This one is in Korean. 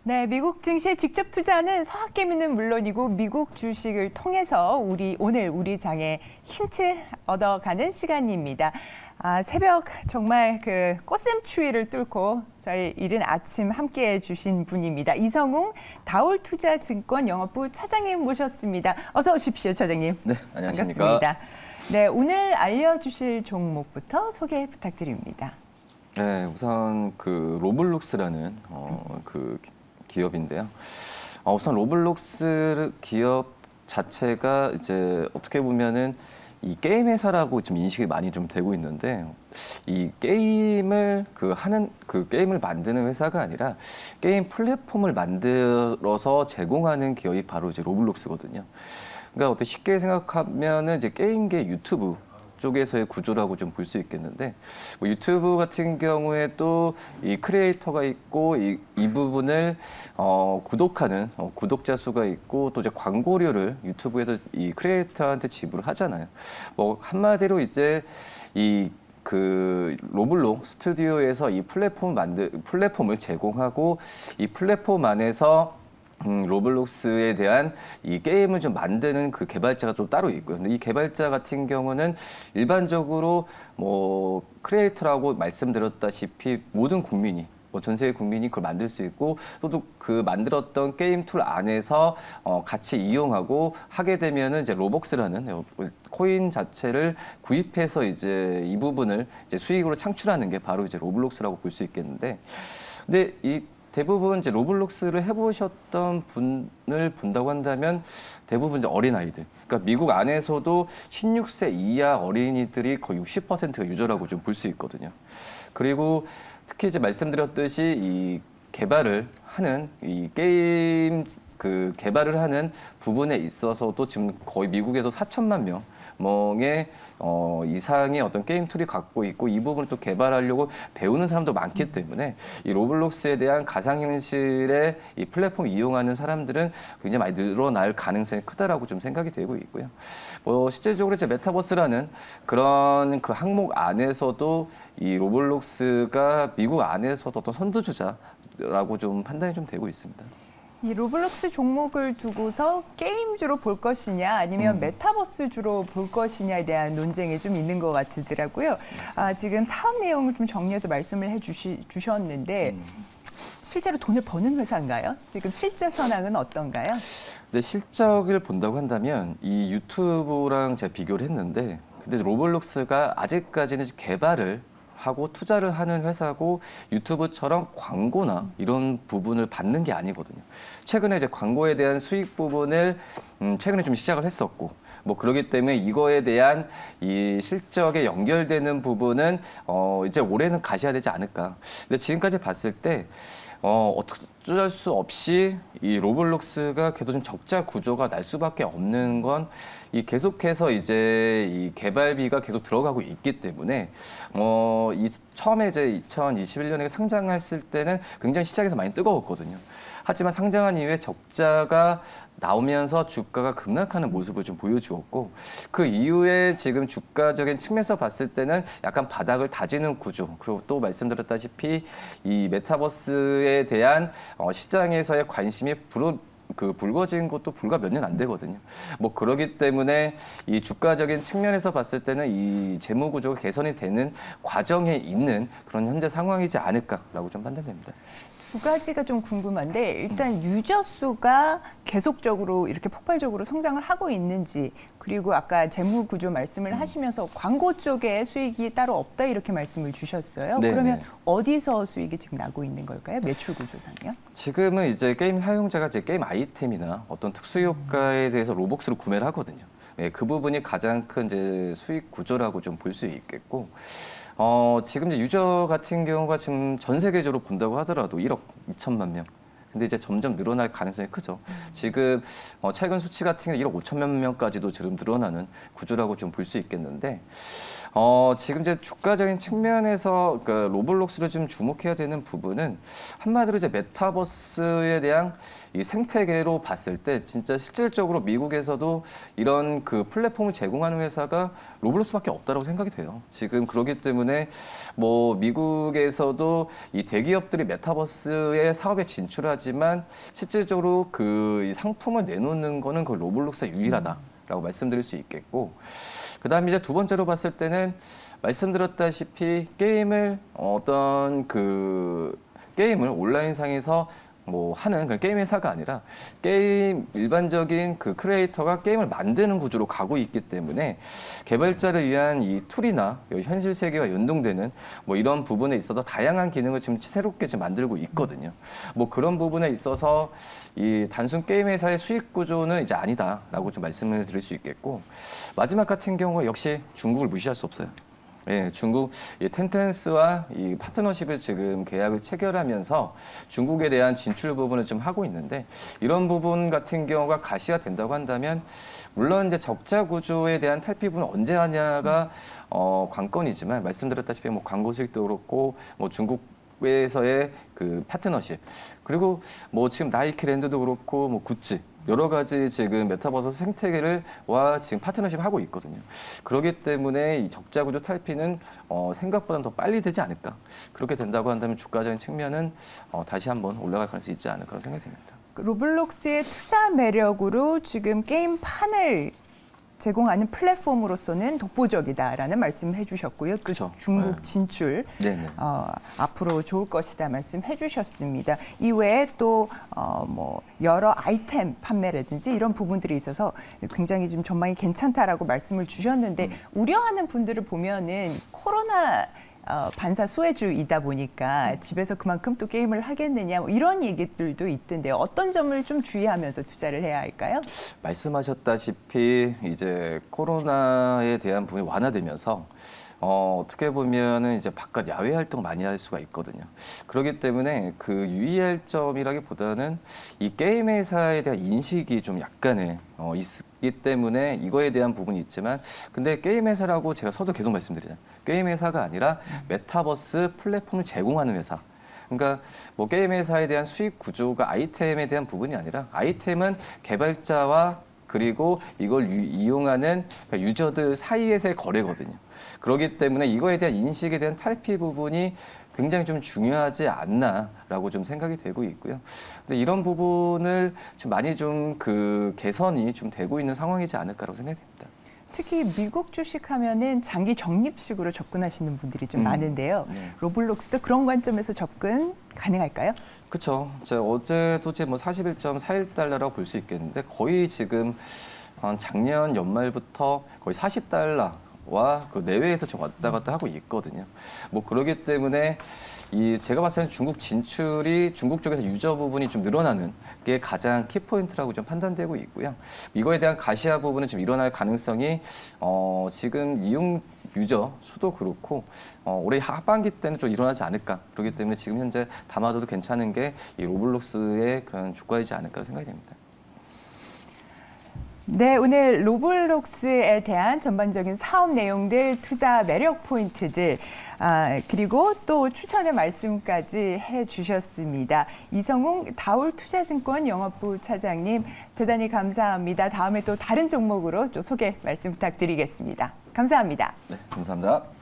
네, 미국 증시에 직접 투자하는 서학개미는 물론이고 미국 주식을 통해서 오늘 우리 장에 힌트 얻어가는 시간입니다. 새벽 정말 그 꽃샘추위를 뚫고 저희 이른 아침 함께해 주신 분입니다. 이성웅 다올투자증권 영업부 차장님 모셨습니다. 어서 오십시오, 차장님. 네, 안녕하십니까. 반갑습니다. 네, 오늘 알려주실 종목부터 소개 부탁드립니다. 네, 우선 그 로블록스라는 그 기업인데요. 우선 로블록스 기업 자체가 이제 어떻게 보면은 이 게임 회사라고 지금 인식이 많이 좀 되고 있는데, 이 게임을 게임을 만드는 회사가 아니라 게임 플랫폼을 만들어서 제공하는 기업이 바로 이제 로블록스거든요. 그러니까 어떻게 쉽게 생각하면은 이제 게임계 유튜브 쪽에서의 구조라고 좀 볼 수 있겠는데, 뭐 유튜브 같은 경우에도 이 크리에이터가 있고 이 부분을 구독하는 구독자 수가 있고, 또 이제 광고료를 유튜브에서 이 크리에이터한테 지불을 하잖아요. 뭐 한마디로 이제 그 로블록 스튜디오에서 이 플랫폼을 제공하고, 이 플랫폼 안에서 로블록스에 대한 이 게임을 좀 만드는 그 개발자가 좀 따로 있고요. 근데 이 개발자 같은 경우는 일반적으로 뭐 크리에이터라고 말씀드렸다시피 모든 국민이, 전 세계 국민이 그걸 만들 수 있고, 또 그 만들었던 게임 툴 안에서 같이 이용하고 하게 되면은 이제 로벅스라는 코인 자체를 구입해서 이제 이 부분을 이제 수익으로 창출하는 게 바로 이제 로블록스라고 볼 수 있겠는데, 근데 이 대부분 이제 로블록스를 해보셨던 분을 본다고 한다면 대부분 이제 어린아이들. 그러니까 미국 안에서도 16세 이하 어린이들이 거의 60%가 유저라고 좀 볼 수 있거든요. 그리고 특히 이제 말씀드렸듯이 이 개발을 하는 이 게임 그 개발을 하는 부분에 있어서도 지금 거의 미국에서 4천만 명의 이상의 어떤 게임 툴이 갖고 있고, 이 부분을 또 개발하려고 배우는 사람도 많기 때문에 이 로블록스에 대한 가상현실의 이 플랫폼 이용하는 사람들은 굉장히 많이 늘어날 가능성이 크다라고 좀 생각이 되고 있고요. 뭐 실제적으로 이제 메타버스라는 그런 그 항목 안에서도 이 로블록스가 미국 안에서도 어떤 선두주자라고 좀 판단이 좀 되고 있습니다. 이 로블록스 종목을 두고서 게임주로 볼 것이냐 아니면 메타버스주로 볼 것이냐에 대한 논쟁이 좀 있는 것 같더라고요. 지금 사업 내용을 좀 정리해서 말씀을 주셨는데 실제로 돈을 버는 회사인가요? 지금 실적 현황은 어떤가요? 네, 실적을 본다고 한다면 이 유튜브랑 제가 비교를 했는데, 근데 로블록스가 아직까지는 개발을 하고 투자를 하는 회사고, 유튜브처럼 광고나 이런 부분을 받는 게 아니거든요. 최근에 이제 광고에 대한 수익 부분을 최근에 좀 시작을 했었고, 뭐 그러기 때문에 이거에 대한 이 실적에 연결되는 부분은 이제 올해는 가셔야 되지 않을까. 근데 지금까지 봤을 때 어쩔 수 없이 이 로블록스가 계속 좀 적자 구조가 날 수밖에 없는 건, 이 계속해서 이제 이 개발비가 계속 들어가고 있기 때문에 처음에 이제 2021년에 상장했을 때는 굉장히 시장에서 많이 뜨거웠거든요. 하지만 상장한 이후에 적자가 나오면서 주가가 급락하는 모습을 좀 보여주었고, 그 이후에 지금 주가적인 측면에서 봤을 때는 약간 바닥을 다지는 구조, 그리고 또 말씀드렸다시피 이 메타버스에 대한 시장에서의 관심이 불거진 것도 불과 몇 년 안 되거든요. 뭐 그러기 때문에 이 주가적인 측면에서 봤을 때는 이 재무 구조가 개선이 되는 과정에 있는 그런 현재 상황이지 않을까라고 좀 판단됩니다. 두 가지가 좀 궁금한데, 일단 유저 수가 계속적으로 이렇게 폭발적으로 성장을 하고 있는지, 그리고 아까 재무 구조 말씀을 하시면서 광고 쪽에 수익이 따로 없다 이렇게 말씀을 주셨어요. 네네. 그러면 어디서 수익이 지금 나고 있는 걸까요? 매출 구조상이요? 지금은 이제 게임 사용자가 이제 게임 아이템이나 어떤 특수 효과에 대해서 로벅스로 구매를 하거든요. 네, 그 부분이 가장 큰 이제 수익 구조라고 좀 볼 수 있겠고, 지금 이제 유저 같은 경우가 지금 전 세계적으로 본다고 하더라도 1억 2천만 명. 근데 이제 점점 늘어날 가능성이 크죠. 지금 최근 수치 같은 경우 1억 5천만 명까지도 지금 늘어나는 구조라고 좀 볼 수 있겠는데, 지금 이제 주가적인 측면에서 그러니까 로블록스를 좀 주목해야 되는 부분은, 한마디로 이제 메타버스에 대한 이 생태계로 봤을 때 진짜 실질적으로 미국에서도 이런 그 플랫폼을 제공하는 회사가 로블록스밖에 없다고 생각이 돼요. 지금 그렇기 때문에 뭐 미국에서도 이 대기업들이 메타버스의 사업에 진출하지 하지만 실질적으로 그 상품을 내놓는 거는 그 로블록스가 유일하다라고 말씀드릴 수 있겠고, 그다음에 이제 두 번째로 봤을 때는 말씀드렸다시피 게임을 어떤 그 게임을 온라인상에서 뭐 하는 그런 게임 회사가 아니라 게임 일반적인 그 크리에이터가 게임을 만드는 구조로 가고 있기 때문에 개발자를 위한 이 툴이나 현실 세계와 연동되는 뭐 이런 부분에 있어서 다양한 기능을 지금 새롭게 지금 만들고 있거든요. 뭐 그런 부분에 있어서 이 단순 게임 회사의 수익 구조는 이제 아니다라고 좀 말씀을 드릴 수 있겠고, 마지막 같은 경우 역시 중국을 무시할 수 없어요. 예, 중국 이 텐텐스와 이 파트너십을 지금 계약을 체결하면서 중국에 대한 진출 부분을 좀 하고 있는데, 이런 부분 같은 경우가 가시가 된다고 한다면 물론 이제 적자 구조에 대한 탈피 부분은 언제 하냐가 관건이지만, 말씀드렸다시피 뭐 광고 수익도 그렇고 뭐 중국에서의 그 파트너십, 그리고 뭐 지금 나이키랜드도 그렇고 뭐 구찌 여러 가지 지금 메타버스 생태계와 지금 파트너십 하고 있거든요. 그렇기 때문에 이 적자 구조 탈피는 생각보다는 더 빨리 되지 않을까. 그렇게 된다고 한다면 주가적인 측면은 다시 한번 올라갈 가능성이 있지 않을까 그런 생각이 듭니다. 로블록스의 투자 매력으로 지금 게임판을 제공하는 플랫폼으로서는 독보적이다라는 말씀을 해주셨고요. 또 그쵸. 중국 네. 진출 네네. 앞으로 좋을 것이다 말씀해주셨습니다. 이외에 또 뭐 여러 아이템 판매라든지 이런 부분들이 있어서 굉장히 좀 전망이 괜찮다라고 말씀을 주셨는데, 우려하는 분들을 보면은 코로나 반사 수혜주이다 보니까 집에서 그만큼 또 게임을 하겠느냐 뭐 이런 얘기들도 있던데요. 어떤 점을 좀 주의하면서 투자를 해야 할까요? 말씀하셨다시피 이제 코로나에 대한 부분이 완화되면서 어떻게 보면은 이제 바깥 야외 활동 많이 할 수가 있거든요. 그렇기 때문에 그 유의할 점이라기보다는 이 게임 회사에 대한 인식이 좀 약간의 있기 때문에 이거에 대한 부분이 있지만, 근데 게임 회사라고 제가 서도 계속 말씀드리잖아요. 게임 회사가 아니라 메타버스 플랫폼을 제공하는 회사. 그러니까 뭐 게임 회사에 대한 수익 구조가 아이템에 대한 부분이 아니라, 아이템은 개발자와 그리고 이걸 이용하는 그러니까 유저들 사이에서의 거래거든요. 그렇기 때문에 이거에 대한 인식에 대한 탈피 부분이 굉장히 좀 중요하지 않나라고 좀 생각이 되고 있고요. 근데 이런 부분을 좀 많이 좀 그 개선이 좀 되고 있는 상황이지 않을까라고 생각이 됩니다. 특히 미국 주식하면은 장기 적립식으로 접근하시는 분들이 좀 많은데요. 네. 로블록스도 그런 관점에서 접근 가능할까요? 그렇죠. 제가 어제도 뭐 41.41달러라고 볼 수 있겠는데, 거의 지금 작년 연말부터 거의 40달러와 그 내외에서 지금 왔다 갔다 하고 있거든요. 뭐 그러기 때문에 제가 봤을 때는 중국 진출이 중국 쪽에서 유저 부분이 좀 늘어나는 게 가장 키포인트라고 좀 판단되고 있고요. 이거에 대한 가시화 부분은 좀 일어날 가능성이 지금 이용 유저 수도 그렇고 올해 하반기 때는 좀 일어나지 않을까. 그렇기 때문에 지금 현재 담아둬도 괜찮은 게 이 로블록스의 그런 주가이지 않을까 생각이 됩니다. 네, 오늘 로블록스에 대한 전반적인 사업 내용들, 투자 매력 포인트들, 그리고 또 추천의 말씀까지 해주셨습니다. 이성웅 다울투자증권 영업부 차장님, 대단히 감사합니다. 다음에 또 다른 종목으로 또 소개 말씀 부탁드리겠습니다. 감사합니다. 네, 감사합니다.